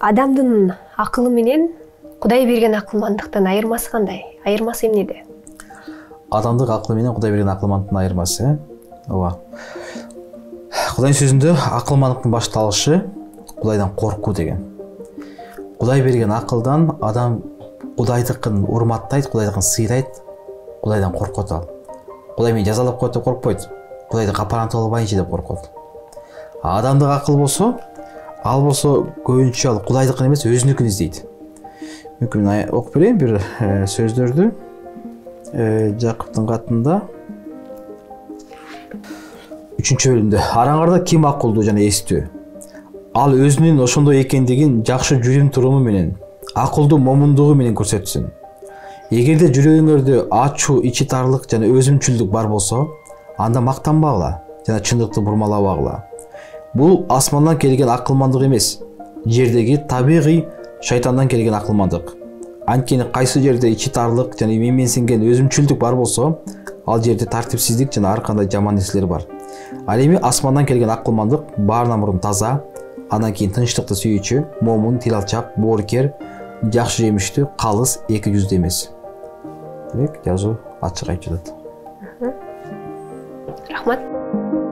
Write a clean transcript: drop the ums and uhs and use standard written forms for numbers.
Адамдын акылы менен Кудай берген акылмандыктын айырмасы кандай? Айырмасы эмнеде? Адамдык акылы менен Кудай берген акылмандыктын айырмасы, ооба. Кудайдын сөзүндө акылмандыктын башталышы Кудайдан коркуу деген. Кудай берген акылдан адам Кудайдыкын урматтайт, Кудайдыкын сыйлайт, Кудайдан коркот ал. Кудай мени жазалап коет деп коркпойт. Кудайды капарантып албайынчы деп коркот. Адамдык акыл болсо, ал болсо көбүнчө ал Кудайдыкын эмес, өзүнүкүн издейт. Мүмкүн мен окуп берейин бир сөздөрдү. Жакыптын катында 3-бөлүмдө араңарда ким акылдуу жана эстүү? Ал өзүнүн ошондой экендигин жакшы жүрүм туруму менен, акылдуу момундугу менен көрсөтсүн. Эгерде жүрөгүңөрдө ачуу, ичи тарлык жана өзүмчүлдүк бар болсо, анда мактанбагыла жана чындыкты бурмалабагыла. Бул асмандан келген акылмандык эмес, жердеги табигый шайтандан келген акылмандык. Анткени кайсы жерде ичи тарлык жана менменсинген өзүмчүлдүк бар болсо, ал жерде тартипсиздик жана ар кандай жаман нерселер бар. Ал эми асмандан келген акылмандык баарынан мурун таза, андан кийин тынчтыкты сүйүүчү, момун, тил алчак, боорукер, жакшы жемиштүү, калыс, эки жүздүү эмес. Демек, жазуу ачык айтып жатат. Рахмат.